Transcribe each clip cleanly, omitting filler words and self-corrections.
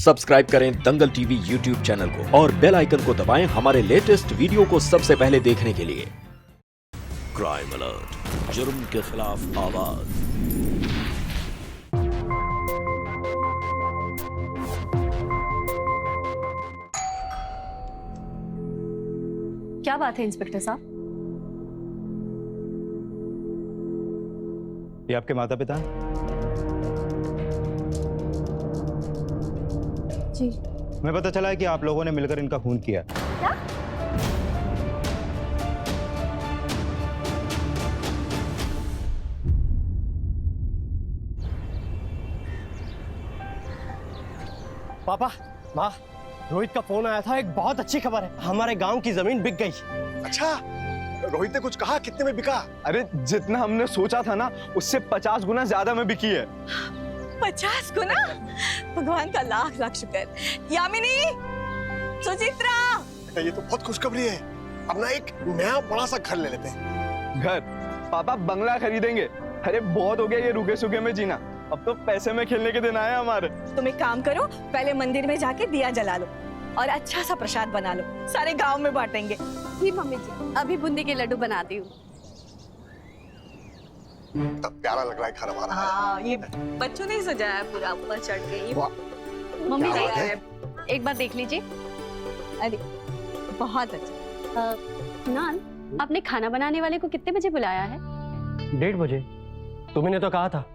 Subscribe करें दंगल TV YouTube channel को और बेल आइकन को दबाएं हमारे लेटेस्ट वीडियो को सबसे पहले देखने के लिए। क्राइम अलर्ट, जुर्म के खिलाफ आवाज। क्या बात है इंस्पेक्टर साहब? ये आपके माता पिता हैं? जी। हमें पता चला है कि आप लोगों ने मिलकर इनका खून किया। क्या? पापा, माँ, रोहित का फोन आया था। एक बहुत अच्छी खबर है, हमारे गांव की जमीन बिक गई। अच्छा, रोहित ने कुछ कहा? कितने में बिका? अरे जितना हमने सोचा था ना, उससे 50 गुना ज्यादा में बिकी है। 50 गुना? भगवान का लाख लाख शुक्र। यामिनी, सुचित्रा, ये तो बहुत खुशखबरी है। अब ना एक नया बड़ा सा घर ले लेते हैं। घर? पापा बंगला खरीदेंगे। अरे बहुत हो गया ये रुके सूखे में जीना, अब तो पैसे में खेलने के दिन आए हमारे। तुम एक काम करो, पहले मंदिर में जाके दिया जला लो और अच्छा सा प्रसाद बना लो, सारे गांव में बांटेंगे। जी मम्मी जी, अभी बूंदी के लड्डू बनाती हूँ। तब प्यारा लग रहा है घर हमारा। हाँ, ये बच्चों ने सजाया है पूरा ऊपर चढ़ के। मम्मी क्या बात जी, है? एक बार देख लीजिए। अरे बहुत अच्छा। नान, आपने खाना बनाने वाले को कितने बजे बुलाया है? 1:30 बजे। तुम्ही ने तो कहा था।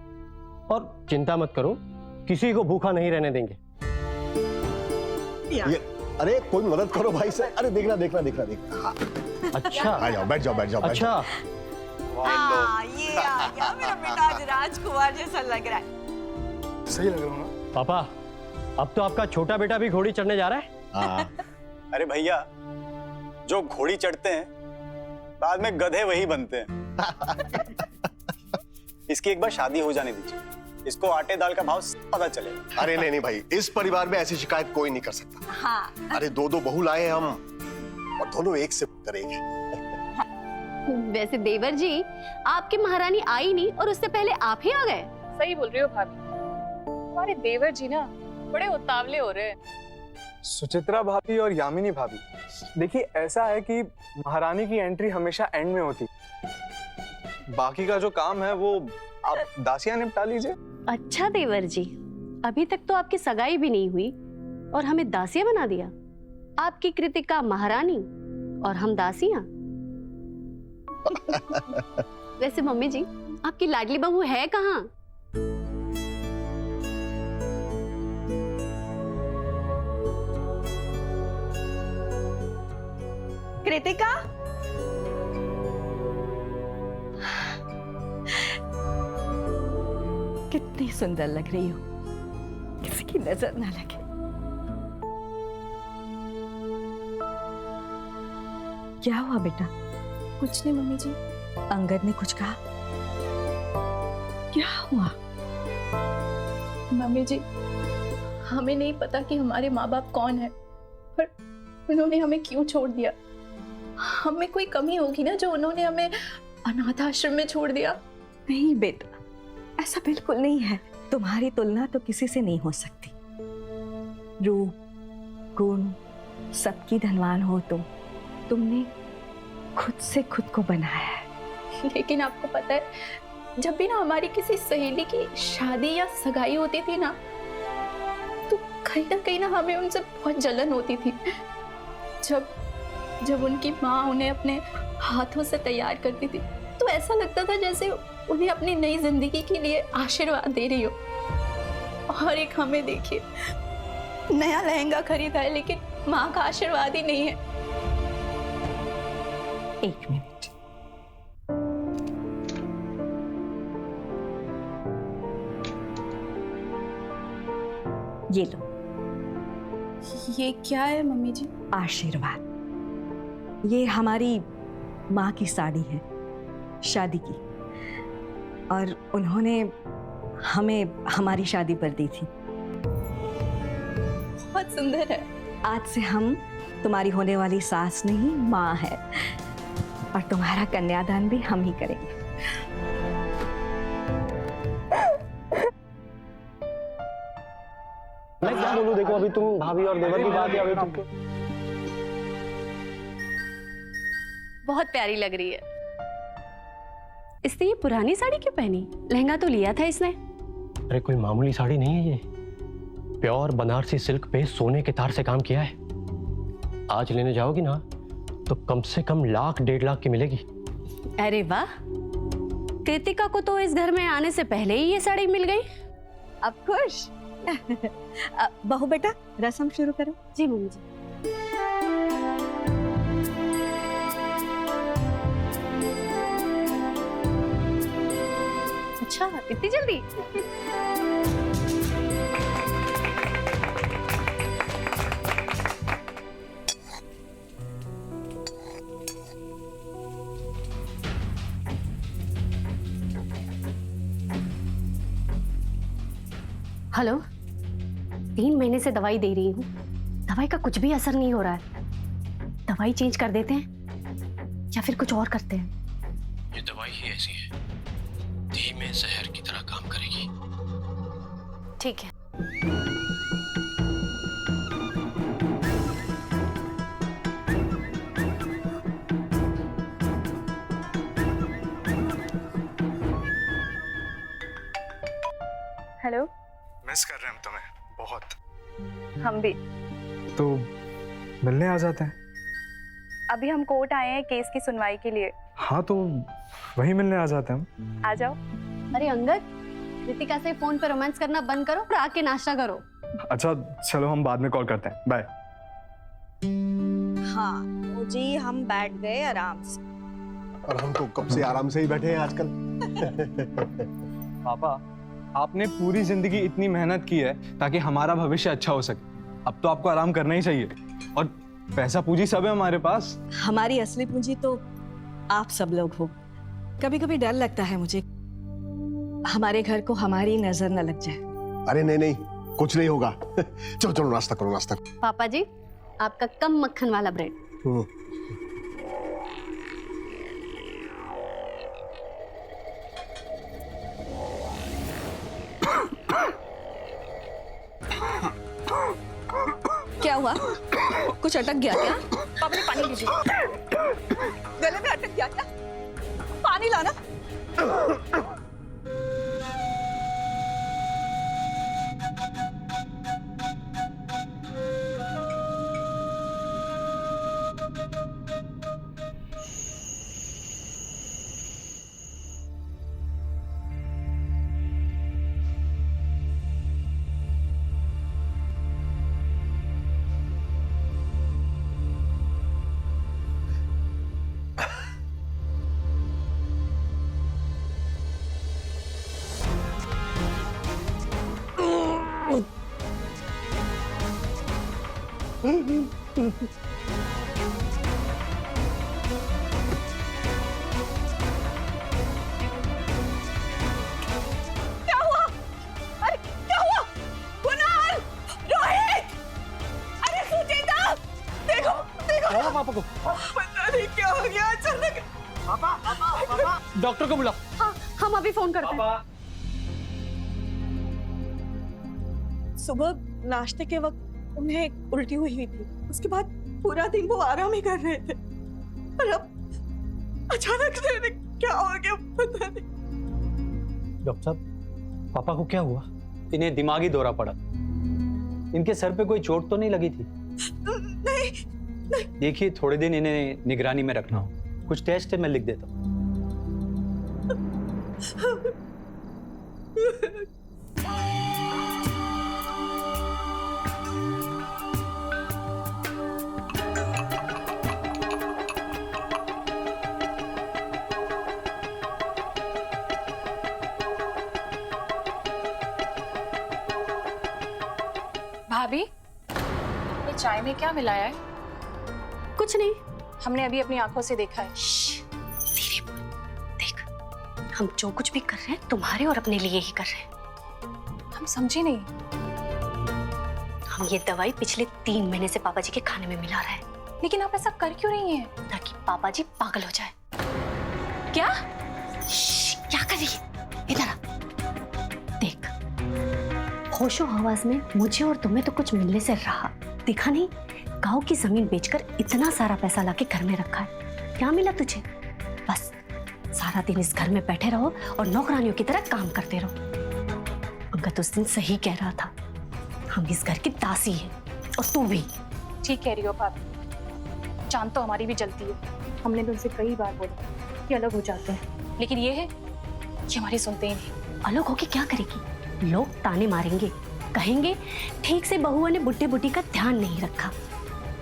और चिंता मत करो, किसी को भूखा नहीं रहने देंगे। ये, अरे कोई मदद करो भाई से। अरे देखना देखना देखना देखना। हाँ। अच्छा, आ जाओ, बैठ जाओ बैठ जाओ। अच्छा। ये आ गया मेरा बेटा, आज राजकुमार जैसा लग रहा है। सही लग रहा हूँ ना? पापा, अब तो आपका छोटा बेटा भी घोड़ी चढ़ने जा रहा है। हाँ। अरे भैया, जो घोड़ी चढ़ते हैं बाद में गधे वही बनते हैं। इसकी एक बार शादी हो जाने दीजिए, इसको आटे दाल का भाव पता चलेगा। अरे नहीं नहीं भाई, इस परिवार में ऐसी शिकायत कोई नहीं कर सकता। हाँ। अरे दो बहू लाए हम और दोनों एक से करेंगे। वैसे देवर जी, आपकी महारानी आई नहीं और उससे पहले आप ही आ गए। सही बोल रही हो भाभी, हमारे देवर जी ना बड़े उतावले हो रहे हैं। सुचित्रा भाभी और यामिनी भाभी, देखिए ऐसा है कि महारानी की एंट्री हमेशा एंड में होती, बाकी का जो काम है वो आप दासियां निपटा लीजिए। अच्छा देवर जी, अभी तक तो आपकी सगाई भी नहीं हुई और हमें दासियां बना दिया। आपकी कृतिका महारानी और हम दासियां। वैसे मम्मी जी, आपकी लाडली बहू है कहाँ? कृतिका, कितनी सुंदर लग रही हो, किसी की नजर ना लगे। क्या हुआ बेटा? कुछ नहीं मम्मी जी। अंगद ने कुछ कहा? क्या हुआ? मम्मी जी, हमें नहीं पता कि हमारे माँ बाप कौन है, पर उन्होंने हमें क्यों छोड़ दिया। हमें कोई कमी होगी ना जो उन्होंने हमें अनाथ आश्रम में छोड़ दिया। नहीं बेटा, ऐसा बिल्कुल नहीं है। तुम्हारी तुलना तो किसी से नहीं हो सकती। रूप, गुण, सबकी धनवान हो तुमने खुद से खुद को बनाया है। लेकिन आपको पता है, जब भी ना हमारी किसी सहेली की शादी या सगाई होती थी ना, तो कहीं ना हमें उनसे बहुत जलन होती थी। जब उनकी माँ उन्हें अपने हाथों से तैयार करती थी, तो ऐसा लगता था जैसे उन्हें अपनी नई जिंदगी के लिए आशीर्वाद दे रही हो। और एक हमें देखिए, नया लहंगा खरीदा है लेकिन माँ का आशीर्वाद ही नहीं है। एक मिनट, ये लो। ये क्या है मम्मी जी? आशीर्वाद। ये हमारी माँ की साड़ी है, शादी की, और उन्होंने हमें हमारी शादी पर दी थी। बहुत सुंदर है। आज से हम तुम्हारी होने वाली सास नहीं, माँ है, और तुम्हारा कन्यादान भी हम ही करेंगे। मैं क्या बोलूं, देखो अभी तुम भाभी और देवर की बात है, अभी तुमको बहुत प्यारी लग रही है। इसने ये पुरानी साड़ी क्यों पहनी? लहंगा तो लिया था इसने। अरे कोई मामूली साड़ी नहीं है ये, प्योर बनारसी सिल्क पे सोने के तार से काम किया है। आज लेने जाओगी ना तो कम से कम 1,00,000-1,50,000 की मिलेगी। अरे वाह, कृतिका को तो इस घर में आने से पहले ही ये साड़ी मिल गई। अब खुश? बहू बेटा रस्म शुरू करो। जी मम्मी जी। अच्छा, इतनी जल्दी? हेलो, 3 महीने से दवाई दे रही हूँ, दवाई का कुछ भी असर नहीं हो रहा है। दवाई चेंज कर देते हैं या फिर कुछ और करते हैं? ये दवाई ही ऐसी है, धीमे जहर की तरह काम करेगी। ठीक है। हेलो। मिस कर रहे हैं हम तुम्हें बहुत। हम भी। तो मिलने आ जाते हैं। अभी हम कोर्ट आए हैं केस की सुनवाई के लिए। हाँ तो वहीं मिलने आ जाते हैं हम। आ जाओ। अरे अंगद, कृतिका से फोन पे रोमांस करना बंद करो और आके नाश्ता करो। अच्छा चलो, हम बाद में कॉल करते हैं, बाय। हाँ जी, हम बैठ गए आराम से। और हम तो कब से आराम से ही बैठे हैं आजकल। पापा, आपने पूरी जिंदगी इतनी मेहनत की है ताकि हमारा भविष्य अच्छा हो सके। अब तो आपको आराम करना ही चाहिए। और पैसा पूंजी सब है हमारे पास। हमारी असली पूंजी तो आप सब लोग हो। कभी कभी डर लगता है मुझे, हमारे घर को हमारी नजर न लग जाए। अरे नहीं नहीं, कुछ नहीं होगा। चलो चलो नाश्ता करो, नाश्ता करो। पापा जी, आपका कम मक्खन वाला ब्रेड। क्या हुआ? कुछ अटक गया क्या? पापा ने पानी लीजिए। गले में अटक गया क्या? पानी लाना। क्या हुआ? अरे क्या हुआ? कुणाल, रोहित, अरे सुचेता, देखो देखो। पापा को पता नहीं क्या हो गया अचानक। पापा डॉक्टर को बुलाओ। हाँ, हम अभी फोन करते हैं। सुबह नाश्ते के वक्त उन्हें उल्टी हुई थी, उसके बाद पूरा दिन वो आराम ही कर रहे थे, और अब अचानक से क्या हो गया पता नहीं। डॉक्टर साहब, पापा को क्या हुआ? इन्हें दिमागी दौरा पड़ा। इनके सर पे कोई चोट तो नहीं लगी थी? नहीं नहीं। देखिए, थोड़े दिन इन्हें निगरानी में रखना हो। कुछ टेस्ट है, मैं लिख देता हूँ। भाभी, ये चाय में क्या मिलाया है? कुछ नहीं। हमने अभी अपनी आंखों से देखा है। धीरे बोल। देख, हम जो कुछ भी कर रहे हैं तुम्हारे और अपने लिए ही कर रहे हैं। हम समझे नहीं। हम ये दवाई पिछले 3 महीने से पापा जी के खाने में मिला रहे हैं, लेकिन आप ऐसा कर क्यों रही हैं? ताकि पापा जी पागल हो जाए। क्या? क्या कर रही है? इधर आ। देख, होशो हवास में मुझे और तुम्हें तो कुछ मिलने से रहा। देखा नहीं, गांव की जमीन बेचकर इतना सारा पैसा लाके घर में रखा है। क्या मिला तुझे? बस सारा दिन इस घर में बैठे रहो और नौकरानियों की तरह काम करते रहो। अंगद उस दिन सही कह रहा था, हम इस घर की दासी हैं और तू भी। ठीक कह रही हो भाभी, जान तो हमारी भी जलती है। हमने तो उनसे कई बार बोला कि अलग हो जाते हैं, लेकिन ये है कि हमारी सुनते ही नहीं। अलग होके क्या करेगी? लोग ताने मारेंगे, कहेंगे ठीक से बहुओं ने बुड्ढे बुड्ढी का ध्यान नहीं रखा।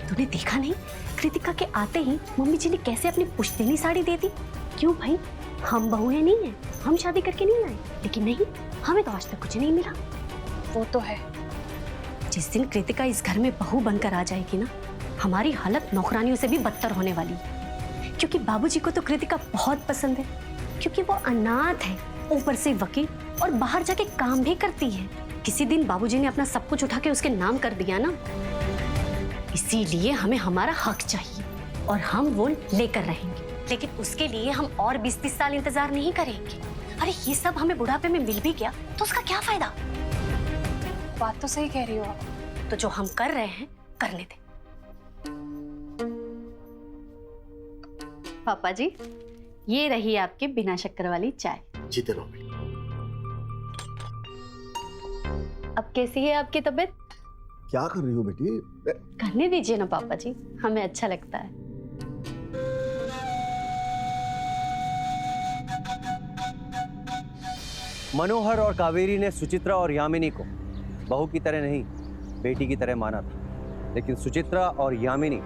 तूने देखा नहीं, कृतिका के आते ही मम्मी जी ने कैसे अपनी पुश्तैनी साड़ी दे दी? क्यों भाई, हम बहुएं नहीं है, हम शादी करके नहीं आए। लेकिन नहीं, हमें तो आज तक कुछ नहीं मिला। वो तो है। जिस दिन कृतिका इस घर में बहू बनकर आ जाएगी ना, हमारी हालत नौकरानियों से भी बदतर होने वाली है। क्योंकि बाबूजी को तो कृतिका बहुत पसंद है, क्योंकि वो अनाथ है, ऊपर से वकील, और बाहर जाके काम भी करती है। किसी दिन बाबूजी ने अपना सब कुछ उठा के उसके नाम कर दिया ना, इसीलिए हमें हमारा हक चाहिए और हम वो लेकर रहेंगे। लेकिन उसके लिए हम और 20-30 साल इंतजार नहीं करेंगे। अरे ये सब हमें बुढ़ापे में मिल भी गया तो उसका क्या फायदा? बात तो सही कह रही हो आप। तो जो हम कर रहे हैं करने दे। पापा जी, ये रही आपकी बिना शक्कर वाली चाय। जीते रहो बेटी। अब कैसी है आपकी तबीयत? क्या कर रही हो बेटी? करने दीजिए ना पापा जी, हमें अच्छा लगता है। मनोहर और कावेरी ने सुचित्रा और यामिनी को बहू की तरह नहीं, बेटी की तरह माना था। लेकिन सुचित्रा और यामिनी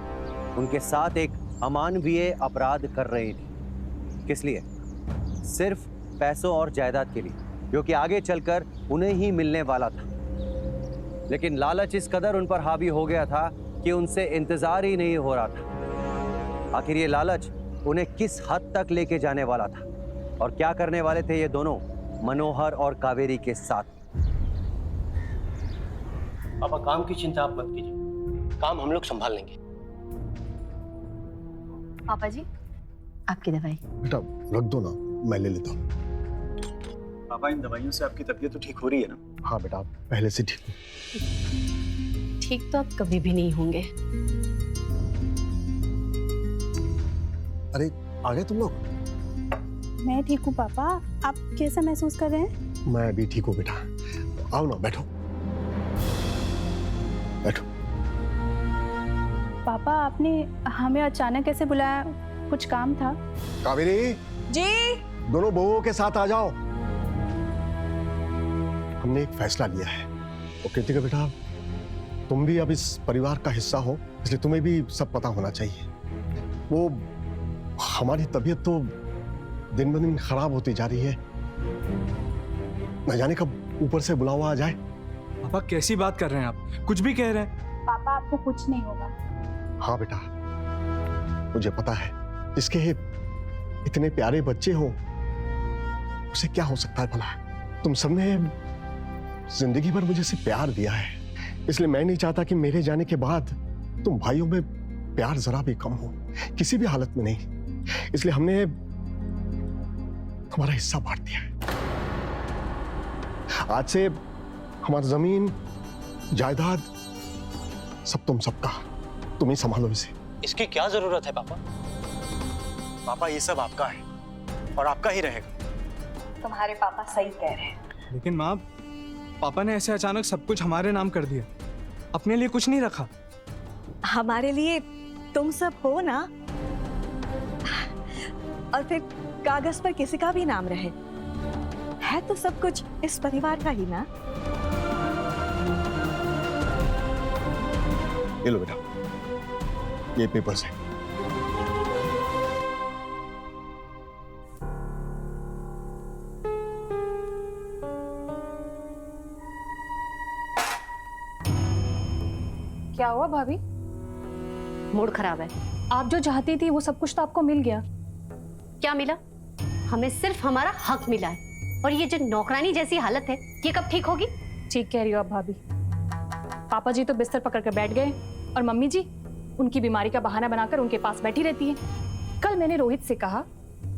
उनके साथ एक अमानवीय अपराध कर रही थी। किस लिए? सिर्फ पैसों और जायदाद के लिए, जो कि आगे चलकर उन्हें ही मिलने वाला था। लेकिन लालच इस कदर उन पर हावी हो गया था कि उनसे इंतजार ही नहीं हो रहा था। आखिर ये लालच उन्हें किस हद तक लेके जाने वाला था और क्या करने वाले थे ये दोनों मनोहर और कावेरी के साथ। पापा, काम की चिंता आप मत कीजिए, काम हम लोग संभाल लेंगे। पापा जी, आपकी दवाई। बेटा रख दो ना, मैं ले लेता हूँ। पापा, इन दवाइयों से आपकी तबीयत तो ठीक हो रही है ना? हाँ बेटा, पहले से ठीक हूँ। ठीक तो आप कभी भी नहीं होंगे। अरे आ गए तुम लोग? मैं ठीक हूँ पापा, आप कैसा महसूस कर रहे हैं? मैं भी ठीक हूँ बेटा। आओ ना, बैठो बैठो। पापा, आपने हमें अचानक कैसे बुलाया? कुछ काम था? कावेरी जी। दोनों बहुओं के साथ आ जाओ। हमने एक फैसला लिया है। और कृतिका बेटा, तुम भी अब इस परिवार का हिस्सा हो, इसलिए तुम्हें भी सब पता होना चाहिए। वो हमारी तबीयत तो दिन ब दिन खराब होती जा रही है। न जाने कब ऊपर से बुलावा आ जाए। पापा कैसी बात कर रहे हैं आप? कुछ भी कह रहे हैं। पापा, आपको कुछ नहीं होगा। हाँ बेटा, मुझे पता है, इसके इतने प्यारे बच्चे हो, उसे क्या हो सकता है भला? तुम सबने जिंदगी भर मुझे से प्यार दिया है, इसलिए मैं नहीं चाहता कि मेरे जाने के बाद तुम भाइयों में प्यार जरा भी कम हो, किसी भी हालत में नहीं। इसलिए हमने हमारा हिस्सा बांट दिया है। आज से हमारी जमीन, जायदाद सब तुम सबका, तुम ही संभालो इसे। इसकी क्या जरूरत है पापा? पापा, ये सब आपका है और आपका ही रहेगा। तुम्हारे पापा सही कह रहे हैं। लेकिन माँ, पापा ने ऐसे अचानक सब कुछ हमारे नाम कर दिया, अपने लिए कुछ नहीं रखा। हमारे लिए तुम सब हो ना, और फिर कागज पर किसी का भी नाम रहे, है तो सब कुछ इस परिवार का ही ना। ये लो बेटा, ये पेपर्स है। क्या हुआ भाभी? मूड खराब है। आप जो चाहती थी वो सब कुछ तो आपको मिल गया। क्या मिला? हमें सिर्फ हमारा हक मिला है। और ये जो नौकरानी जैसी हालत है, ये कब ठीक होगी? ठीक कह रही हो आप भाभी। पापा जी तो बिस्तर पकड़ कर बैठ गए और मम्मी जी उनकी बीमारी का बहाना बनाकर उनके पास बैठी रहती है। कल मैंने रोहित से कहा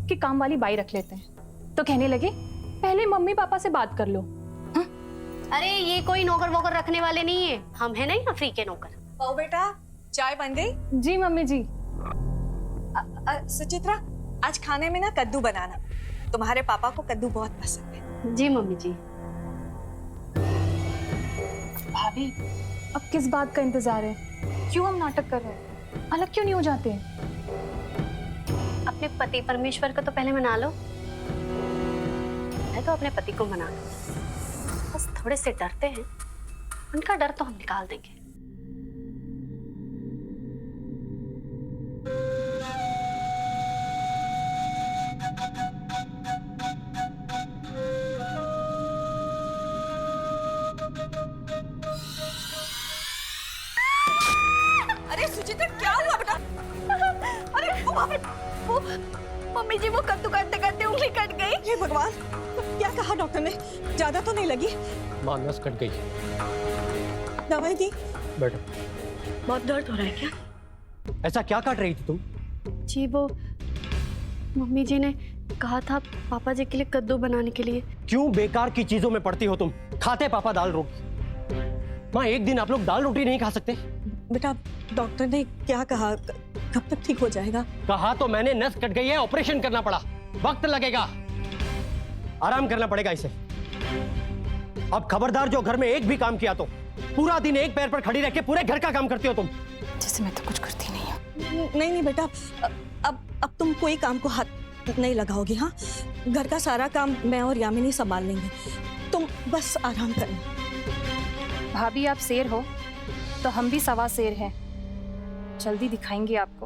कि काम वाली बाई रख लेते हैं, तो कहने लगे पहले मम्मी पापा से बात कर लो। हाँ? अरे ये कोई नौकर वोकर रखने वाले नहीं है, हम है नहीं फ्री के नौकर। बहू बेटा चाय बन गई? जी मम्मी जी। सुचित्रा आज खाने में ना कद्दू बनाना, तुम्हारे पापा को कद्दू बहुत पसंद है। जी मम्मी जी। भाभी अब किस बात का इंतजार है? क्यों हम नाटक कर रहे हैं? अलग क्यों नहीं हो जाते? अपने पति परमेश्वर को तो पहले मना लो। मैं तो अपने पति को मना लो, बस थोड़े से डरते हैं, उनका डर तो हम निकाल देंगे। अरे सुचित्रा क्या हुआ बेटा? अरे वो मम्मी जी वो कद्दू काटते काटते उंगली कट गई। हे भगवान, क्या कहा डॉक्टर ने? ज्यादा तो नहीं लगी? मां नस कट गई। दवाई दी? बैठो। बहुत दर्द हो रहा है क्या? ऐसा क्या काट रही थी तुम? जी वो मम्मी जी ने कहा था पापा जी के लिए कद्दू बनाने के लिए। क्यों बेकार की चीजों में पड़ती हो तुम? खाते पापा दाल रोटी। माँ एक दिन आप लोग दाल रोटी नहीं खा सकते? बेटा डॉक्टर ने क्या कहा, कब तक ठीक हो जाएगा? कहा तो मैंने, नस कट गई है, ऑपरेशन करना पड़ा, वक्त लगेगा, आराम करना पड़ेगा इसे। अब खबरदार जो घर में एक भी काम किया तो पूरा दिन एक पैर पर खड़ी रह के पूरे घर का काम करती हो तुम। जैसे मैं तो कुछ करती नहीं हूँ। नहीं बेटा, अब तुम कोई काम को हाथ नहीं लगाओगी। हाँ, घर का सारा काम मैं और यामिनी संभाल लेंगे, तुम बस आराम करना। भाभी आप शेर हो तो हम भी सवा शेर हैं, जल्दी दिखाएंगे आपको।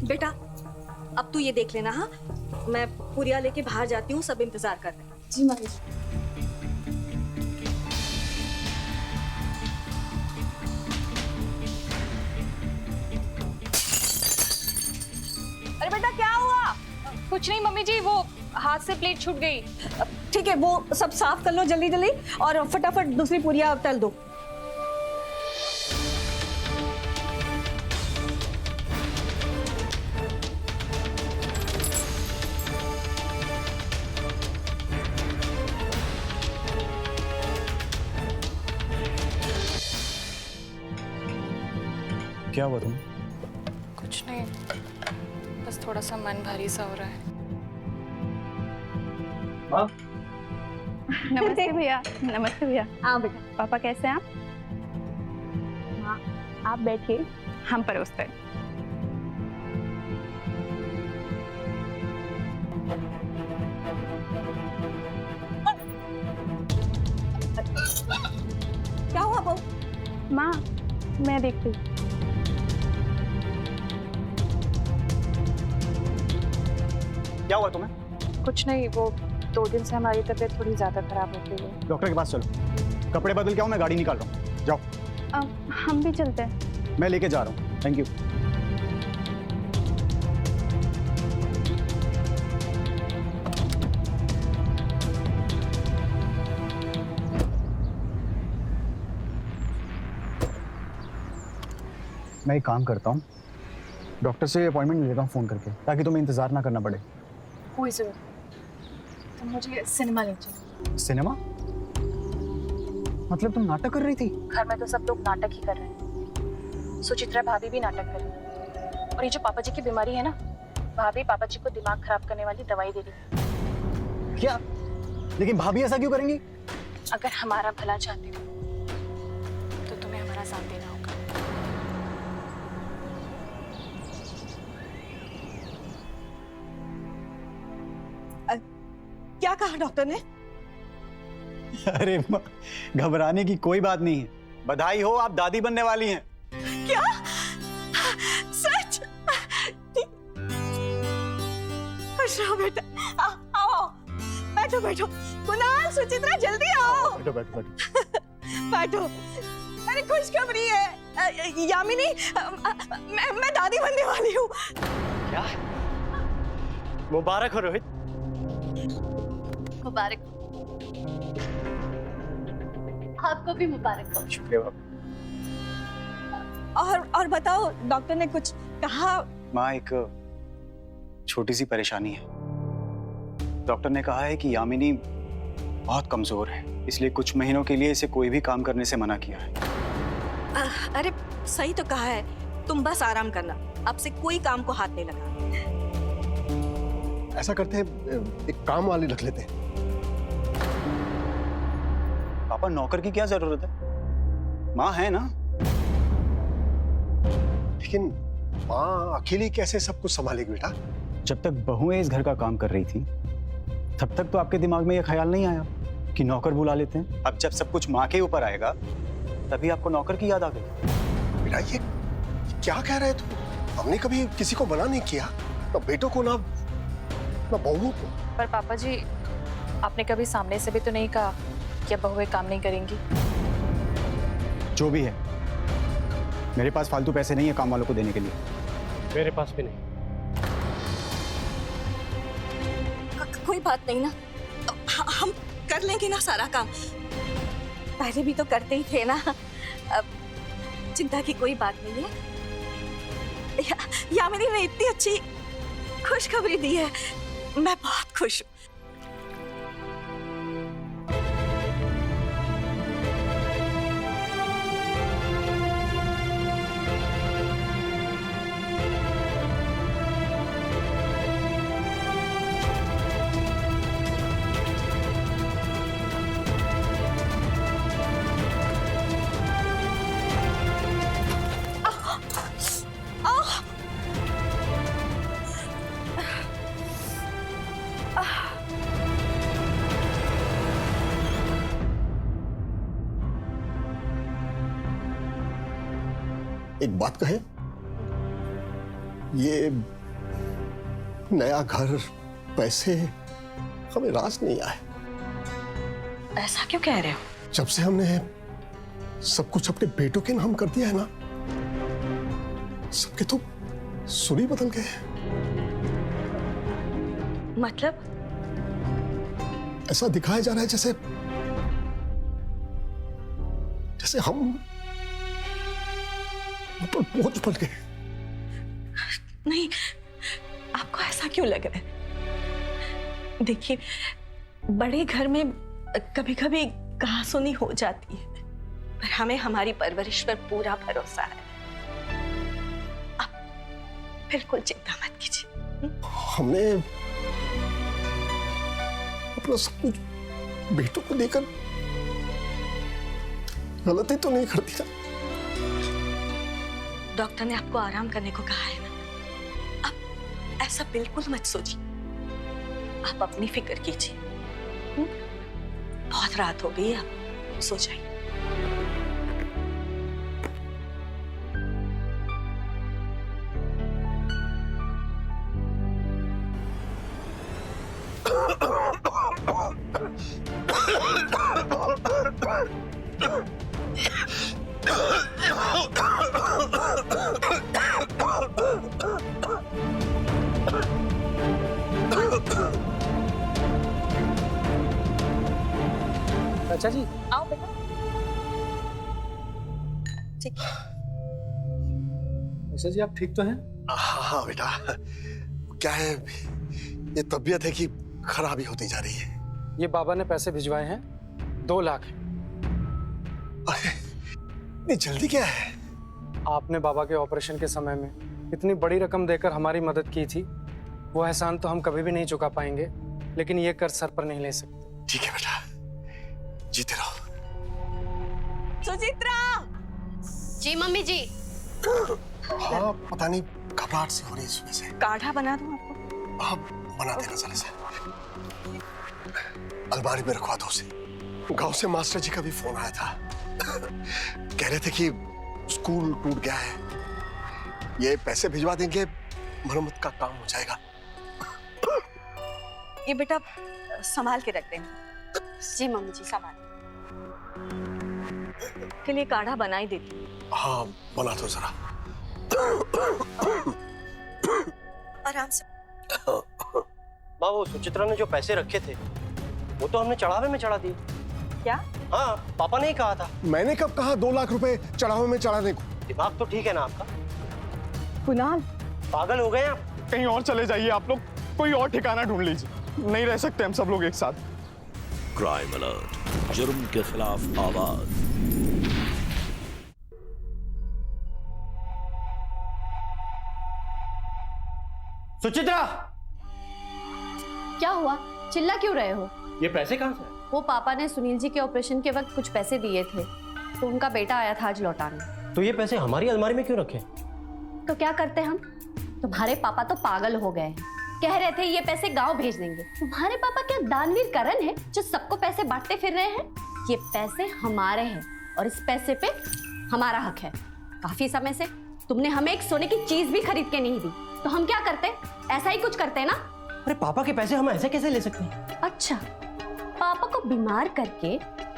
बेटा अब तू ये देख लेना। हाँ, मैं पुरिया लेके बाहर जाती हूँ, सब इंतजार कर रहे हैं। जी मम्मी। अरे बेटा क्या हुआ? कुछ नहीं मम्मी जी, वो हाथ से प्लेट छूट गई। ठीक है, वो सब साफ कर लो जल्दी जल्दी और फटाफट दूसरी पुरिया तल दो। क्या हुआ तुम? कुछ नहीं, बस थोड़ा सा मन भारी सा हो रहा है। नमस्ते भैया। नमस्ते भैया। हाँ बेटा। पापा कैसे हैं आप? हाँ आप बैठिए, हम परोसते हैं। क्या हुआ बहू? माँ मैं देखती हूँ। क्या हुआ तुम्हें? कुछ नहीं, वो 2 दिन से हमारी तबीयत थोड़ी ज्यादा खराब हो गई है। डॉक्टर के पास चलो, कपड़े बदल के आओ, मैं गाड़ी निकाल रहा हूँ, जाओ। हम भी चलते हैं। मैं लेके जा रहा हूँ, थैंक यू। मैं एक काम करता हूँ, डॉक्टर से अपॉइंटमेंट ले लेता हूँ फ़ोन करके, ताकि तुम्हें इंतज़ार ना करना पड़े। कोई जरूरत नहीं, तुम मुझे सिनेमा ले चलो। सिनेमा? मतलब तुम नाटक कर रही थी? घर में तो सब लोग नाटक ही कर रहे हैं। सुचित्रा भाभी भी नाटक कर रही है। और ये जो पापा जी की बीमारी है ना, भाभी पापा जी को दिमाग खराब करने वाली दवाई दे रही है। क्या? लेकिन भाभी ऐसा क्यों करेंगी? अगर हमारा भला चाहते हो तो तुम्हें हमारा साथ देना होगा। क्या कहा डॉक्टर ने? अरे घबराने की कोई बात नहीं है, बधाई हो, आप दादी बनने वाली हैं। क्या? सच? अच्छा बेटा, आओ, बैठो बैठो। कुणाल, सुचित्रा जल्दी आओ। बैठो बैठो बैठो। बैठो। अरे खुशखबरी है यामिनी, मैं दादी बनने वाली हूँ। क्या? मुबारक हो रोहित। मुबारक, आपको भी मुबारक हो। शुक्रिया बाबा। और बताओ, डॉक्टर ने कुछ कहा? माँ, एक छोटी सी परेशानी है। डॉक्टर ने कहा है कि यामिनी बहुत कमजोर है, इसलिए कुछ महीनों के लिए इसे कोई भी काम करने से मना किया है। अरे सही तो कहा है, तुम बस आराम करना, अब से कोई काम को हाथ नहीं लगा। ऐसा करते हैं, एक काम वाली रख लेते हैं। पापा, नौकर की क्या जरूरत है? माँ है ना। लेकिन माँ अकेली कैसे सब कुछ संभालेगी बेटा? जब तक बहुएं इस घर का काम कर रही थी, तब तक तो आपके दिमाग में यह ख्याल नहीं आया कि नौकर बुला लेते हैं। अब जब सब कुछ माँ के ऊपर आएगा, तभी आपको नौकर की याद आ गई। बेटा ये क्या कह रहे तुम? हमने कभी किसी को मना नहीं किया, ना बेटों को ना बहुओं को। पर पापा जी, आपने कभी सामने से भी तो नहीं कहा कि अब बहुएं काम नहीं करेंगी। जो भी है, मेरे पास फालतू पैसे नहीं है काम वालों को देने के लिए। मेरे पास भी नहीं। कोई बात नहीं ना, हम कर लेंगे ना सारा काम। पहले भी तो करते ही थे ना, अब चिंता की कोई बात नहीं है। यामिनी ने इतनी अच्छी खुशखबरी दी है, मैं बहुत खुश हूँ। एक बात कहे, ये नया घर, पैसे हमें रास नहीं आए। ऐसा क्यों कह रहे हो? जब से हमने सब कुछ अपने बेटों के नाम कर दिया है ना, सबके तो सुर ही बदल गए। मतलब? ऐसा दिखाया जा रहा है जैसे हम ऊपर बोझ पड़ गए। नहीं, आपको ऐसा क्यों लग रहा है? देखिए, बड़े घर में कभी कभी कहासुनी हो जाती है, पर हमें हमारी परवरिश पर पूरा भरोसा है। आप बिल्कुल चिंता मत कीजिए। हमने अपना सब कुछ बेटों को देकर गलती तो नहीं कर दिया? डॉक्टर ने आपको आराम करने को कहा है ना, आप ऐसा बिल्कुल मत सोचिए। आप अपनी फिक्र कीजिए। बहुत रात हो गई, आप सो जाइए। चाचा जी, आओ बेटा। ठीक। चाचा जी, आप ठीक तो हैं? हाँ बेटा, क्या है, ये तबीयत है कि खराबी होती जा रही है। ये बाबा ने पैसे भिजवाए हैं, 2 लाख। अरे इतनी जल्दी क्या है? आपने बाबा के ऑपरेशन के समय में इतनी बड़ी रकम देकर हमारी मदद की थी, वो एहसान तो हम कभी भी नहीं चुका पाएंगे, लेकिन ये कर्ज सर पर नहीं ले सकते। ठीक है बेटा, जीते रहो। सुचित्रा! जी मम्मी जी। हाँ, पता नहीं घबराहट सी हो रही है सुबह से। काढ़ा बना दूं आपको? हाँ, बना देना जरा से। अलमारी में रखवा दो उसे। गांव से मास्टर जी का भी फोन आया था। कह रहे थे कि स्कूल टूट गया है, ये पैसे भिजवा देंगे, मरम्मत का काम हो जाएगा। ये बेटा संभाल के रख देना। जी मम्मी जी, संभाल के लिए काढ़ा बना ही देती हूँ। हाँ, बना दो जरा। आराम से। माँ, वो सुचित्रा ने जो पैसे रखे थे, वो तो हमने चढ़ावे में चढ़ा दिए। क्या? हाँ, पापा ने ही कहा था। मैंने कब कहा 2 लाख रुपए चढ़ावे में चढ़ाने को? दिमाग तो ठीक है ना आपका? कुणाल, पागल हो गए आप? कहीं और चले जाइए आप लोग, कोई और ठिकाना ढूंढ लीजिए, नहीं रह सकते हम सब लोग एक साथ। क्राइम अलर्ट, जुर्म के खिलाफ आवाज। सुचित्रा, क्या हुआ? चिल्ला क्यों रहे हो? ये पैसे कहाँ से आए? वो पापा ने सुनील जी के ऑपरेशन के वक्त कुछ पैसे दिए थे, तो उनका बेटा आया था आज लौटाने। तो ये पैसे हमारी अलमारी में क्यों रखे? तो क्या करते हम? तुम्हारे पापा तो पागल हो गए हैं, कह रहे थे ये पैसे गांव भेज देंगे। तुम्हारे पापा क्या दानवीर करण है जो सबको पैसे बांटते फिर रहे हैं? ये पैसे हमारे हैं और इस पैसे पे हमारा हक है। काफी समय से तुमने हमें एक सोने की चीज भी खरीद के नहीं दी, तो हम क्या करते? ऐसा ही कुछ करते ना। अरे पापा के पैसे हम ऐसे कैसे ले सकते हैं? अच्छा, पापा को बीमार करके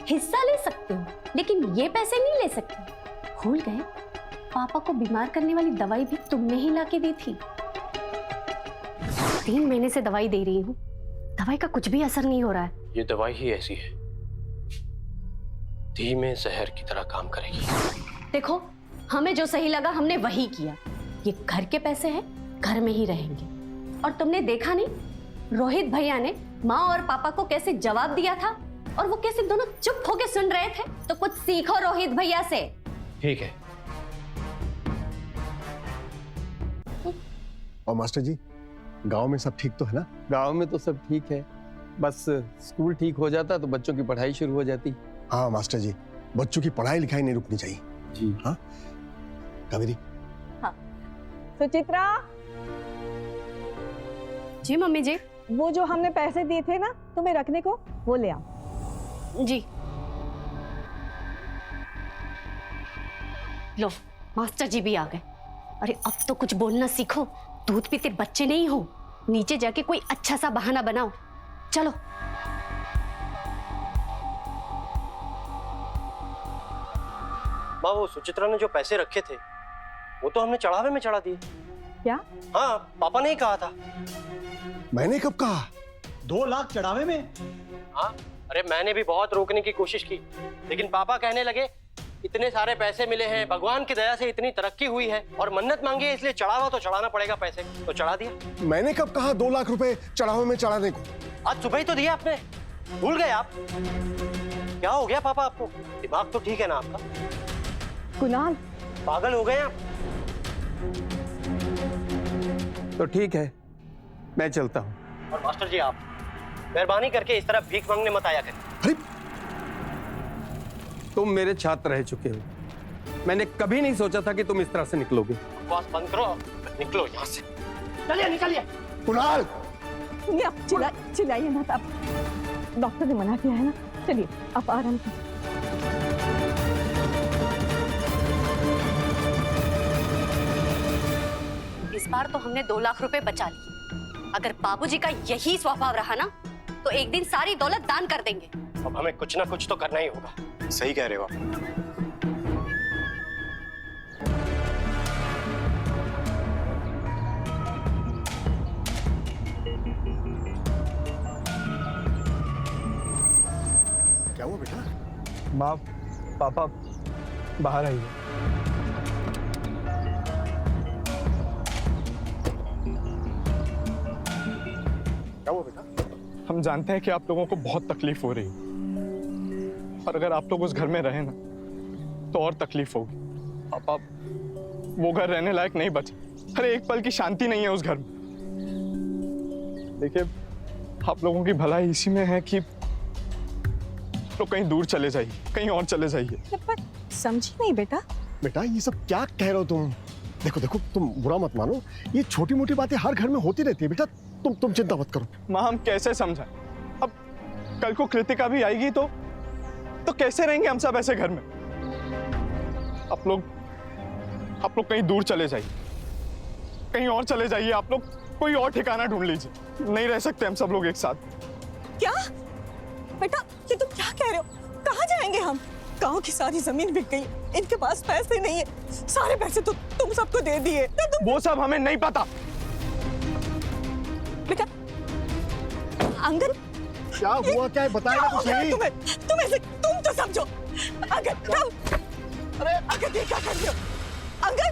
हिस्सा ले सकते हो, लेकिन ये पैसे नहीं ले सकते। भूल गए? पापा को बीमार करने वाली दवाई भी तुमने ही लाके दी थी। 3 महीने से दवाई दे रही हूँ, दवाई का कुछ भी असर नहीं हो रहा है। ये दवाई ही ऐसी है, धीमे जहर की तरह काम करेगी। देखो, हमें जो सही लगा हमने वही किया। ये घर के पैसे हैं, घर में ही रहेंगे। और तुमने देखा नहीं, रोहित भैया ने माँ और पापा को कैसे जवाब दिया था, और वो कैसे दोनों चुप होके सुन रहे थे। तो कुछ सीखो रोहित भैया से। ठीक है। और मास्टर जी, गांव में सब ठीक तो है ना? गांव में तो सब ठीक है, बस स्कूल ठीक हो जाता तो बच्चों की पढ़ाई शुरू हो जाती। हाँ मास्टर जी, बच्चों की पढ़ाई लिखाई नहीं रुकनी चाहिए जी। हाँ कावेरी। हाँ सुचित्रा, जी मम्मी जी। वो जो हमने पैसे दिए थे ना तुम्हें रखने को, वो ले आओ। जी लो, मास्टर जी भी आ गए। अरे अब तो कुछ बोलना सीखो, दूध पीते बच्चे नहीं हो। नीचे जाके कोई अच्छा सा बहाना बनाओ, चलो। माँ, वो सुचित्रा ने जो पैसे रखे थे वो तो हमने चढ़ावे में चढ़ा दिए। क्या? हाँ, पापा ने ही कहा था। मैंने कब कहा? 2 लाख चढ़ावे में? हाँ, अरे मैंने भी बहुत रोकने की कोशिश की, लेकिन पापा कहने लगे इतने सारे पैसे मिले हैं, भगवान की दया से इतनी तरक्की हुई है और मन्नत मांगी है, इसलिए चढ़ावा तो चढ़ाना पड़ेगा पैसे। तो चढ़ा दिया। मैंने कब कहा 2 लाख रुपए चढ़ावे में चढ़ाने को? आज सुबह ही तो दिया आपने, भूल गए आप? क्या हो गया पापा आपको? दिमाग तो ठीक है ना आपका? कुणाल, पागल हो गए आप? तो ठीक है, मैं चलता हूँ। और मास्टर जी, आप मेहरबानी करके इस तरह भीख मांगने मत आया करें। अरे तुम मेरे छात्र रह चुके हो, मैंने कभी नहीं सोचा था कि तुम इस तरह से निकलोगे। बकवास बंद करो, निकलो यहाँ से। चलिए, निकलिए। कुणाल, चिल्लाइए मत, आप डॉक्टर ने मना किया है ना। चलिए आप आराम कीजिए। इस बार तो हमने 2 लाख रुपए बचा लिए। अगर बाबूजी का यही स्वभाव रहा ना, तो एक दिन सारी दौलत दान कर देंगे। अब हमें कुछ ना कुछ तो करना ही होगा। सही कह रहे हो आप। क्या हुआ बेटा? माँ, पापा बाहर आइए। क्या हुआ बेटा? हम जानते हैं कि आप लोगों को बहुत तकलीफ हो रही है, और अगर आप लोग उस घर में रहे ना तो और तकलीफ होगी। पापा, वो घर रहने लायक नहीं बचा। अरे एक पल की शांति नहीं है उस घर में। देखिए, आप लोगों की भलाई इसी में है कि तो कहीं दूर चले जाइए, कहीं और चले जाइए। पर समझी नहीं बेटा। बेटा ये सब क्या कह रहे हो तुम? देखो देखो, तुम बुरा मत मानो, ये छोटी मोटी बातें हर घर में होती रहती है बेटा। तुम चिंता मत करो। माँ, हम कैसे समझाएं? अब कल को कृतिका भी आएगी तो कैसे रहेंगे हम सब ऐसे घर में? आप लोग कहीं दूर चले जाइए, कहीं और चले जाइए। आप लोग कोई और ठिकाना ढूंढ लीजिए, नहीं रह सकते हम सब लोग एक साथ। क्या बेटा, ये तुम क्या कह रहे हो? कहाँ जाएंगे हम? गांव की सारी जमीन बिक गई, इनके पास पैसे नहीं है। सारे पैसे तो तुम सबको दे दिए। वो सब हमें नहीं पता। बेटा, अंगन क्या हुआ, क्या है बताएगा तो सही। तुम तो समझो। अगर ये क्या कर रहे हो? अंकल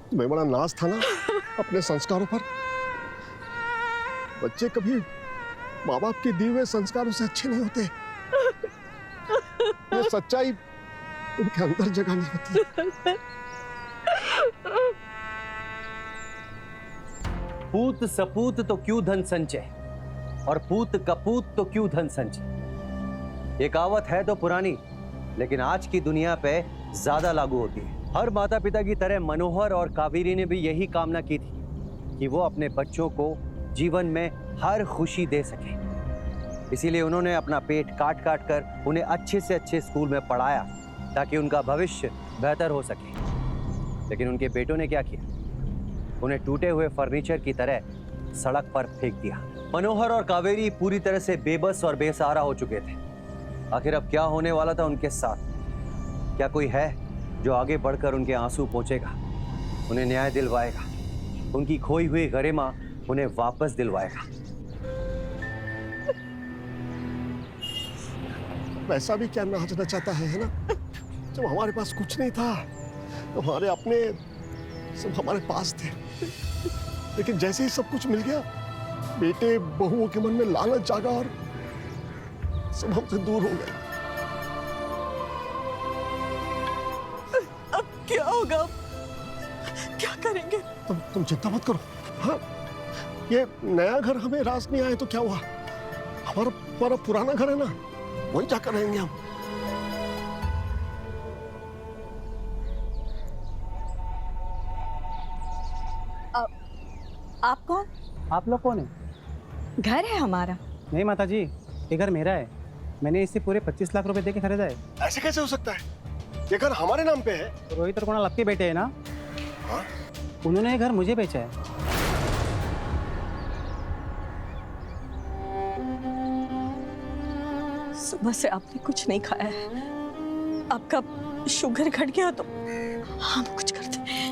तुम्हें बड़ा नाज था ना अपने संस्कारों पर। बच्चे कभी माँ बाप के दिए हुए संस्कारों से अच्छे नहीं होते। ये सच्चाई उनके अंदर जगह नहीं होती। पूत सपूत तो क्यों धन संचय, और पूत कपूत तो क्यों धन संचय। ये कहावत है तो पुरानी, लेकिन आज की दुनिया पे ज्यादा लागू होती है। हर माता पिता की तरह मनोहर और कावेरी ने भी यही कामना की थी कि वो अपने बच्चों को जीवन में हर खुशी दे सके। इसीलिए उन्होंने अपना पेट काट काट कर उन्हें अच्छे से अच्छे स्कूल में पढ़ाया ताकि उनका भविष्य बेहतर हो सके। लेकिन उनके बेटों ने क्या किया? उन्हें टूटे हुए फर्नीचर की तरह सड़क पर फेंक दिया। मनोहर और कावेरी पूरी तरह से बेबस और बेसहारा हो चुके थे। आखिर अब क्या होने वाला था उनके साथ? क्या कोई है जो आगे बढ़कर उनके आंसू पोंछेगा, उन्हें न्याय दिलवाएगा, उनकी खोई हुई गरिमा उन्हें वापस दिलवाएगा? वैसा भी क्या नाचना चाहता है ना? जब हमारे पास कुछ नहीं था तो हमारे अपने सब हमारे पास थे, लेकिन जैसे ही सब कुछ मिल गया बेटे बहुओं के मन में लालच जागा और सब हमसे दूर हो गए। अब क्या होगा? क्या करेंगे? तुम चिंता मत करो। हाँ, ये नया घर हमें रास नहीं आए तो क्या हुआ? हमारा पुराना घर है ना, वहीं जाकर रहेंगे हम। आप कौन? आप लोग कौन है? घर है हमारा। नहीं माता जी, ये घर मेरा है। मैंने इसे पूरे 25 लाख रुपए देके खरीदा है। ऐसे कैसे हो सकता है? ये घर हमारे नाम पे है। रोहित और कुणाल आपके बेटे हैं ना? हाँ? उन्होंने ये घर मुझे बेचा है। सुबह से आपने कुछ नहीं खाया है। आपका शुगर घट गया तो हम कुछ करते हैं।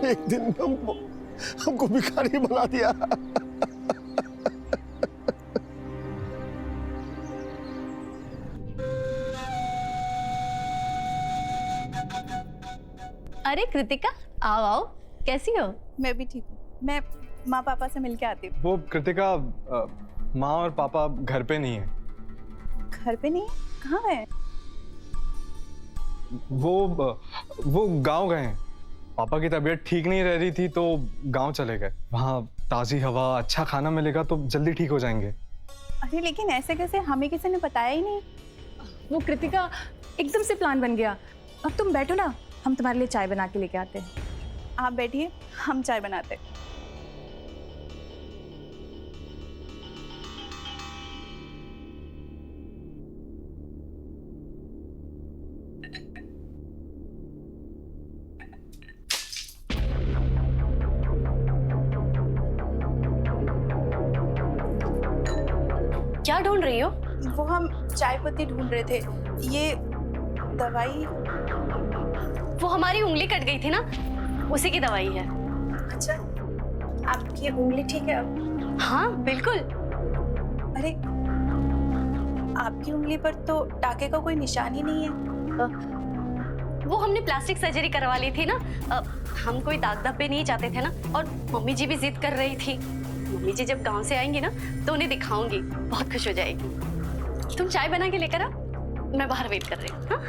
एक दिन हमको भिखारी बना दिया। अरे कृतिका, आओ आओ, कैसी हो? मैं भी ठीक हूँ। मैं माँ पापा से मिलके आती हूँ। वो कृतिका, माँ और पापा घर पे नहीं है। घर पे नहीं? कहाँ है? वो गांव गए हैं। पापा की तबीयत ठीक नहीं रह रही थी तो गांव चले गए। वहाँ ताज़ी हवा, अच्छा खाना मिलेगा तो जल्दी ठीक हो जाएंगे। अरे लेकिन ऐसे कैसे? हमें किसी ने बताया ही नहीं। वो कृतिका, एकदम से प्लान बन गया। अब तुम बैठो ना, हम तुम्हारे लिए चाय बना के लेके आते हैं। आप बैठिए, हम चाय बनाते हैं। क्या ढूंढ रही हो? वो हम चाय पत्ती ढूंढ रहे थे। ये दवाई। वो हमारी उंगली कट गई थी ना, उसी की दवाई है। अच्छा, आपकी उंगली ठीक है अब? हाँ बिल्कुल। अरे, आपकी उंगली पर तो टाके का कोई निशान ही नहीं है। वो हमने प्लास्टिक सर्जरी करवा ली थी ना। हम कोई दाग धब्बे नहीं चाहते थे ना, और मम्मी जी भी जिद कर रही थी। मम्मी जी जब गांव से आएंगी ना तो उन्हें दिखाऊंगी, बहुत खुश हो जाएगी। तुम चाय बना के लेकर आओ, मैं बाहर वेट कर रही हूँ। हाँ?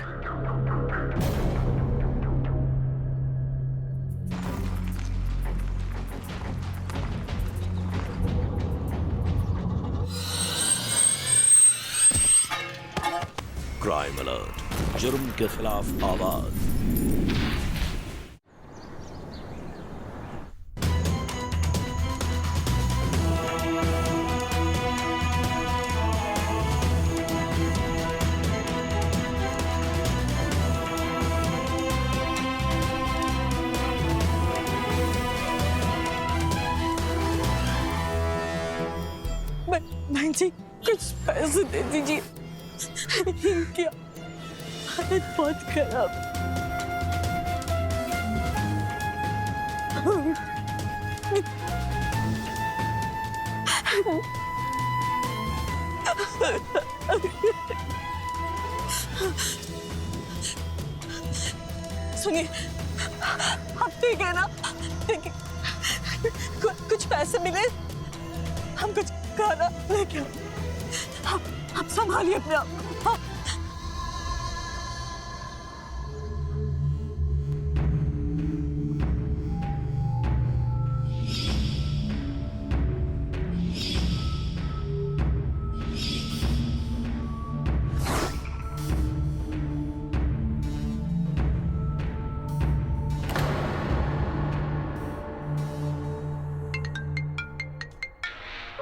क्राइम अलर्ट, जुर्म के खिलाफ आवाज। बहन जी, कुछ पैसे दे दीजिए। इनकी हालत बहुत खराब। सुनिए, आप ठीक है ना? ठीक है। कुछ पैसे मिले, हम कुछ खाना लेके आप संभालिए अपने आप को। हाँ।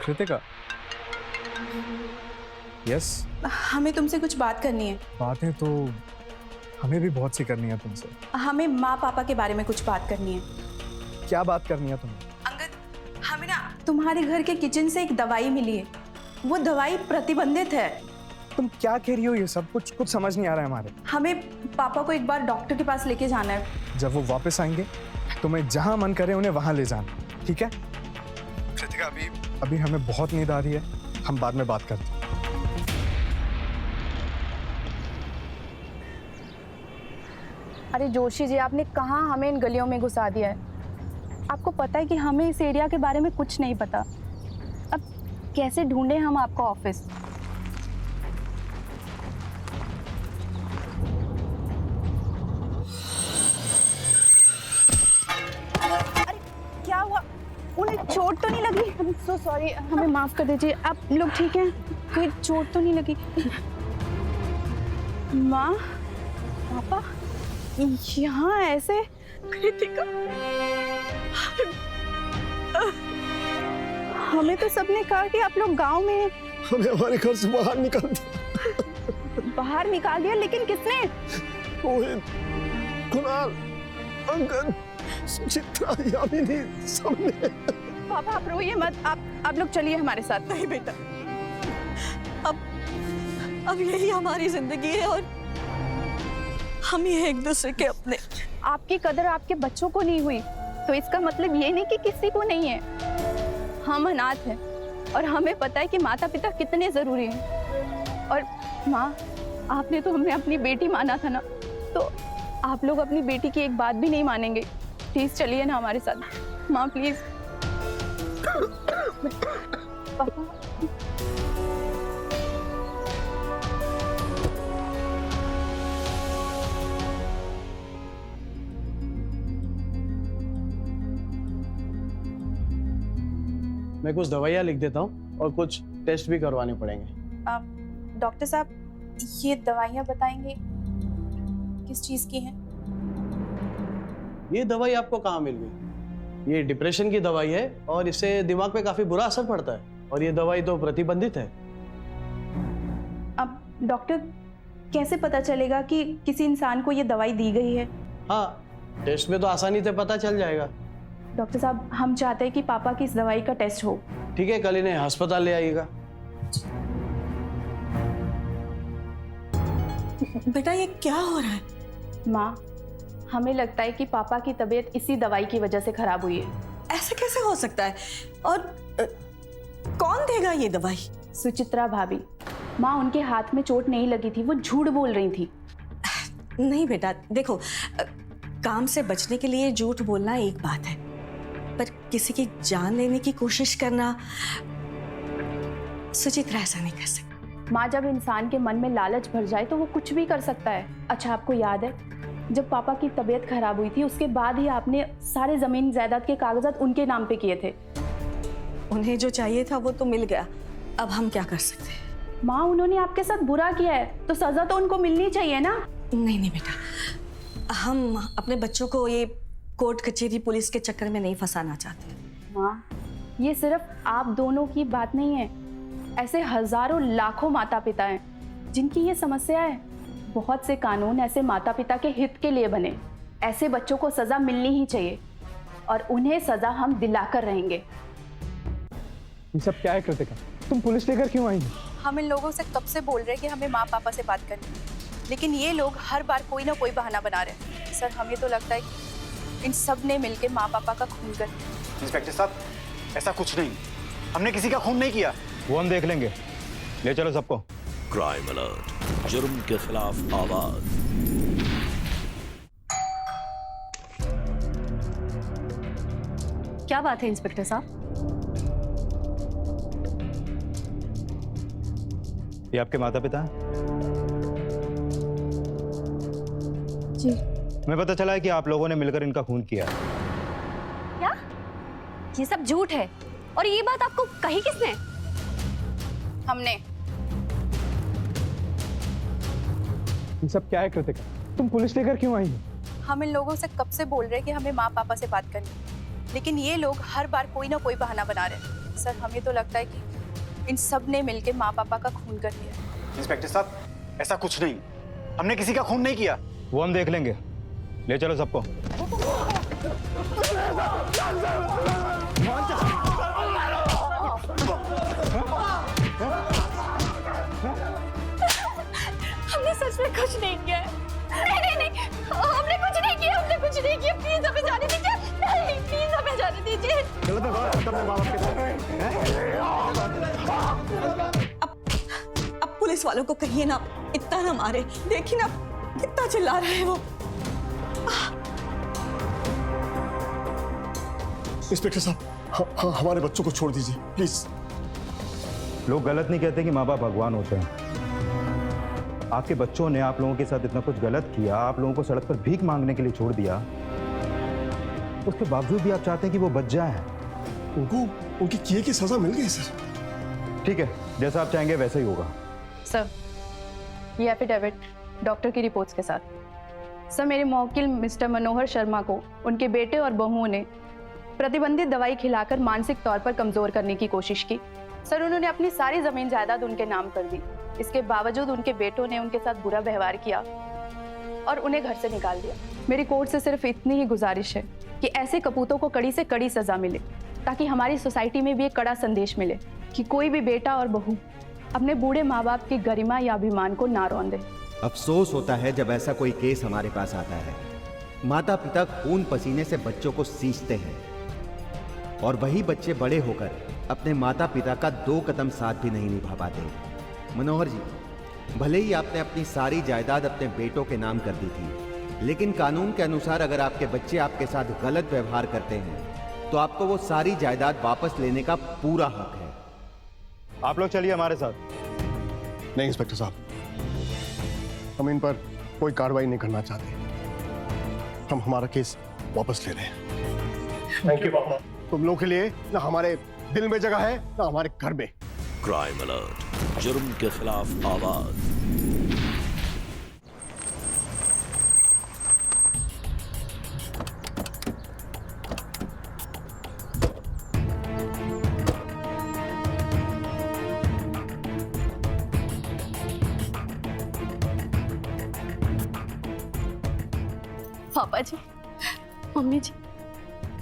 कृतिका, यस। हमें तुमसे कुछ बात करनी है। बातें तो हमें भी बहुत सी करनी है तुमसे। हमें माँ पापा के बारे में कुछ बात करनी है। क्या बात करनी है तुम्हें? अंगद, हमें ना तुम्हारे घर के किचन से एक दवाई मिली है। वो दवाई प्रतिबंधित है। तुम क्या कह रही हो? ये सब कुछ समझ नहीं आ रहा है हमारे। हमें पापा को एक बार डॉक्टर के पास लेके जाना है। जब वो वापस आएंगे तुम्हें जहां मन करे उन्हें वहां ले जाना, ठीक है? कृतिका, अभी हमें बहुत नींद आ रही है, हम बाद में बात करते हैं। अरे जोशी जी, आपने कहाँ हमें इन गलियों में घुसा दिया है? आपको पता है कि हमें इस एरिया के बारे में कुछ नहीं पता। अब कैसे ढूंढे हम आपका ऑफिस? अरे क्या हुआ? उन्हें चोट तो नहीं लगी? आई एम सो सॉरी, हमें माफ कर दीजिए। आप लोग ठीक हैं? कोई चोट तो नहीं लगी? माँ, पापा यहाँ ऐसे? कृतिका, हमें तो सबने कहा कि आप लोग गांव में हैं। हमें हमारे घर से बाहर निकाल दिया। बाहर निकाल दिया? लेकिन किसने? रोहित, कुणाल, अंगद, सुचित्रा, यामिनी, सबने। पापा आप रोइए मत, आप लोग चलिए हमारे साथ। नहीं बेटा, अब यही हमारी जिंदगी है और हम ही एक दूसरे के अपने। आपकी कदर आपके बच्चों को नहीं हुई तो इसका मतलब ये नहीं कि किसी को नहीं है। हम अनाथ हैं और हमें पता है कि माता पिता कितने जरूरी हैं। और माँ, आपने तो हमें अपनी बेटी माना था ना, तो आप लोग अपनी बेटी की एक बात भी नहीं मानेंगे। प्लीज चलिए ना हमारे साथ। माँ प्लीज। पापा, मैं कुछ दवाइयाँ लिख देता हूँ और कुछ टेस्ट भी करवाने पड़ेंगे। डॉक्टर साहब, ये दवाइयाँ बताएंगे किस चीज की हैं? ये दवाई आपको कहाँ मिल गई? ये डिप्रेशन की दवाई है और इससे दिमाग पे काफी बुरा असर पड़ता है और ये दवाई तो प्रतिबंधित है। अब डॉक्टर, कैसे पता चलेगा कि किसी इंसान को ये दवाई दी गई है? हाँ, टेस्ट में तो आसानी से पता चल जाएगा। डॉक्टर साहब, हम चाहते हैं कि पापा की इस दवाई का टेस्ट हो। ठीक है, कल इन्हें अस्पताल ले आइएगा। बेटा, ये क्या हो रहा है? माँ, हमें लगता है कि पापा की तबीयत इसी दवाई की वजह से खराब हुई है। ऐसे कैसे हो सकता है? और कौन देगा ये दवाई? सुचित्रा भाभी। माँ, उनके हाथ में चोट नहीं लगी थी, वो झूठ बोल रही थी। नहीं बेटा, देखो, काम से बचने के लिए झूठ बोलना एक बात है, पर किसी की जान लेने की कोशिश करना, सुचित्रा ऐसा नहीं कर सकती। माँ, जब इंसान के मन में लालच भर जाए तो वो कुछ भी कर सकता है। अच्छा, आपको याद है जब पापा की तबीयत खराब हुई थी उसके बाद ही आपने सारे जमीन जायदाद के कागजात उनके नाम पे किए थे। उन्हें जो चाहिए था वो तो मिल गया, अब हम क्या कर सकते हैं? माँ, उन्होंने आपके साथ बुरा किया है तो सजा तो उनको मिलनी चाहिए ना। नहीं नहीं बेटा, हम अपने बच्चों को ये कोर्ट कचहरी पुलिस के चक्कर में नहीं फंसाना चाहते। माँ, ये सिर्फ आप दोनों की बात नहीं है, ऐसे हजारों लाखों माता पिता हैं जिनकी ये समस्या है। बहुत से कानून ऐसे माता पिता के हित के लिए बने। ऐसे बच्चों को सजा मिलनी ही चाहिए और उन्हें सजा हम दिलाकर रहेंगे। ये सब क्या है कृतिका? तुम पुलिस लेकर क्यों आई? हम इन लोगों से कब से बोल रहे हैं कि हमें माँ पापा से बात करनी है, लेकिन ये लोग हर बार कोई ना कोई बहाना बना रहे हैं। सर हमें तो लगता है कि इन सब ने मिलकर माँ पापा का खून कर दिया। इंस्पेक्टर साहब, ऐसा कुछ नहीं, हमने किसी का खून नहीं किया। वो हम देख लेंगे, ले चलो सबको। क्राइम अलर्ट, जुर्म के खिलाफ आवाज। क्या बात है इंस्पेक्टर साहब? ये आपके माता पिता हैं? जी। हमें पता चला है कि आप लोगों ने मिलकर इनका खून किया है। क्या? ये सब झूठ है। और ये बात आपको कही किसने? हमने। ये सब क्या है कृतिका? तुम पुलिस लेकर क्यों आई हो? हम इन लोगों से कब से बोल रहे हैं कि हमें माँ पापा से बात करनी है, लेकिन ये लोग हर बार कोई ना कोई बहाना बना रहे हैं। सर हमें तो लगता है कि इन सब ने मिलकर माँ पापा का खून कर दिया। इंस्पेक्टर साहब, ऐसा कुछ नहीं, हमने किसी का खून नहीं किया। वो हम देख लेंगे, ले चलो सबको। हमने सच में कुछ नहीं किया है। नहीं, हमने कुछ नहीं किया, हमने कुछ नहीं किया। प्लीज हमें जाने दीजिए, नहीं प्लीज हमें जाने दीजिए। अब पुलिस वालों को कहिए ना, इतना ना मारे। देखिए ना कितना चिल्ला रहे हैं वो। इंस्पेक्टर साहब, हमारे बच्चों को छोड़ दीजिए प्लीज। लोग गलत नहीं कहते कि माँ बाप भगवान होते हैं। आपके बच्चों ने आप लोगों के साथ इतना कुछ गलत किया, आप लोगों को सड़क पर भीख मांगने के लिए छोड़ दिया, उसके बावजूद भी आप चाहते हैं कि वो बच जाएं। उनको उनकी किए की सजा मिल गई सर। ठीक है, जैसा आप चाहेंगे वैसा ही होगा। सर ये एफिडेविट डॉक्टर की रिपोर्ट्स के साथ। सर मेरे मौकिल मिस्टर मनोहर शर्मा को उनके बेटे और बहुओं ने प्रतिबंधित दवाई खिलाकर मानसिक तौर पर कमजोर करने की कोशिश की। सर उन्होंने अपनी सारी जमीन जायदाद उनके नाम कर दी। इसके बावजूद उनके बेटों ने उनके साथ बुरा व्यवहार किया और उन्हें घर से निकाल दिया। मेरी कोर्ट से सिर्फ इतनी ही गुजारिश है कि ऐसे कपूतों को कड़ी से कड़ी सजा मिले, ताकि हमारी सोसाइटी में भी एक कड़ा संदेश मिले कि कोई भी बेटा और बहू अपने बूढ़े माँ बाप की गरिमा या अभिमान को ना रौंदे। अफसोस होता है जब ऐसा कोई केस हमारे पास आता है। माता पिता खून पसीने से बच्चों को सींचते हैं और वही बच्चे बड़े होकर अपने माता पिता का 2 कदम साथ भी नहीं निभा पाते। मनोहर जी, भले ही आपने अपनी सारी जायदाद अपने बेटों के नाम कर दी थी, लेकिन कानून के अनुसार अगर आपके बच्चे आपके साथ गलत व्यवहार करते हैं तो आपको वो सारी जायदाद वापस लेने का पूरा हक है। आप लोग चलिए हमारे साथ। नहीं इंस्पेक्टर साहब, हम इन पर कोई कार्रवाई नहीं करना चाहते। हम हमारा केस वापस ले रहे हैं। थैंक यू पापा। तुम लोग के लिए ना हमारे दिल में जगह है ना हमारे घर में। क्राइम अलर्ट, जुर्म के खिलाफ आवाज। पापा जी, मम्मी जी,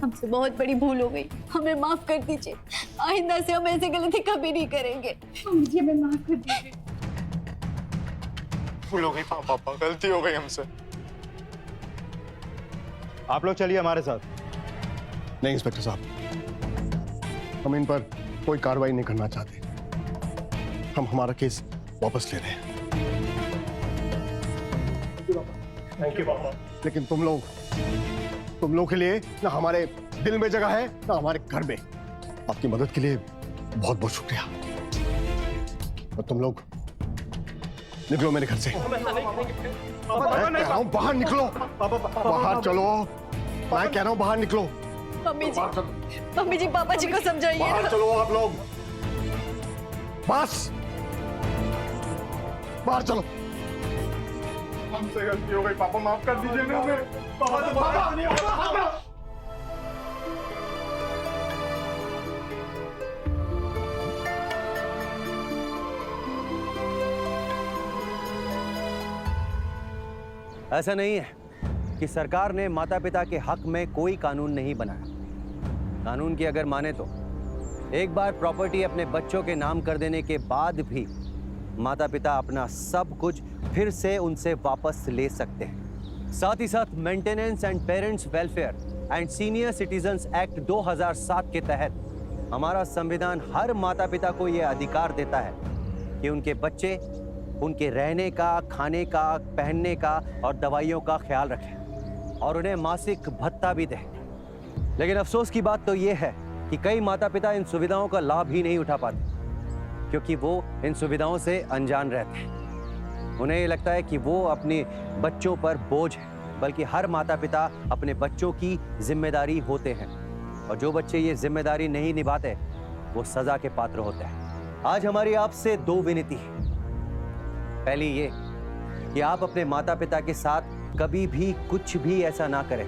हमसे बहुत बड़ी भूल हो गई, हमें माफ कर दीजिए। आइंदा से हम ऐसी गलती कभी नहीं करेंगे। मम्मी जी हमें माफ कर दीजिए। भूल हो गई पापा, गलती हो गई हमसे। आप लोग चलिए हमारे साथ। नहीं इंस्पेक्टर साहब, हम इन पर कोई कार्रवाई नहीं करना चाहते। हम हमारा केस वापस ले रहे हैं। थैंक यू पापा। लेकिन तुम लोग के लिए ना हमारे दिल में जगह है ना हमारे घर में। आपकी मदद के लिए बहुत बहुत शुक्रिया। और तुम लोग निकलो मेरे घर से। मैं कह रहा हूं बाहर निकलो। बाहर चलो, मैं कह रहा हूं बाहर निकलो। मम्मी जी पापा जी को समझाइए। बाहर चलो आप लोग, बस बाहर चलो। हमसे गलती हो गई पापा, माफ कर दीजिए ना हमें। पापा ऐसा नहीं है कि सरकार ने माता पिता के हक में कोई कानून नहीं बनाया। कानून की अगर माने तो एक बार प्रॉपर्टी अपने बच्चों के नाम कर देने के बाद भी माता पिता अपना सब कुछ फिर से उनसे वापस ले सकते हैं। साथ ही साथ maintenance and parents welfare and senior citizens act 2007 के तहत हमारा संविधान हर माता पिता को यह अधिकार देता है कि उनके बच्चे उनके रहने का, खाने का, पहनने का और दवाइयों का ख्याल रखें और उन्हें मासिक भत्ता भी दें। लेकिन अफसोस की बात तो ये है कि कई माता पिता इन सुविधाओं का लाभ ही नहीं उठा पाते क्योंकि वो इन सुविधाओं से अनजान रहते हैं। उन्हें ये लगता है कि वो अपने बच्चों पर बोझ है, बल्कि हर माता पिता अपने बच्चों की जिम्मेदारी होते हैं और जो बच्चे ये जिम्मेदारी नहीं निभाते वो सजा के पात्र होते हैं। आज हमारी आपसे दो विनती है। पहली ये कि आप अपने माता पिता के साथ कभी भी कुछ भी ऐसा ना करें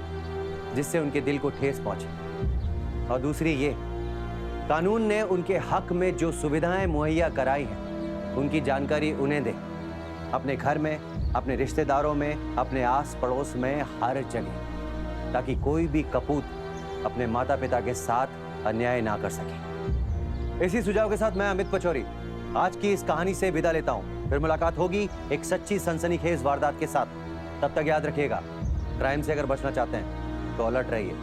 जिससे उनके दिल को ठेस पहुंचे, और दूसरी ये, कानून ने उनके हक में जो सुविधाएं मुहैया कराई हैं उनकी जानकारी उन्हें दें, अपने घर में, अपने रिश्तेदारों में, अपने आस पड़ोस में, हर जगह, ताकि कोई भी कपूत अपने माता पिता के साथ अन्याय ना कर सके। इसी सुझाव के साथ मैं अमित पचौरी आज की इस कहानी से विदा लेता हूं। फिर मुलाकात होगी एक सच्ची सनसनीखेज वारदात के साथ। तब तक याद रखिएगा, क्राइम से अगर बचना चाहते हैं तो अलर्ट रहिए।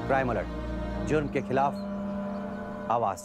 क्राइम अलर्ट, जुर्म के खिलाफ आवाज।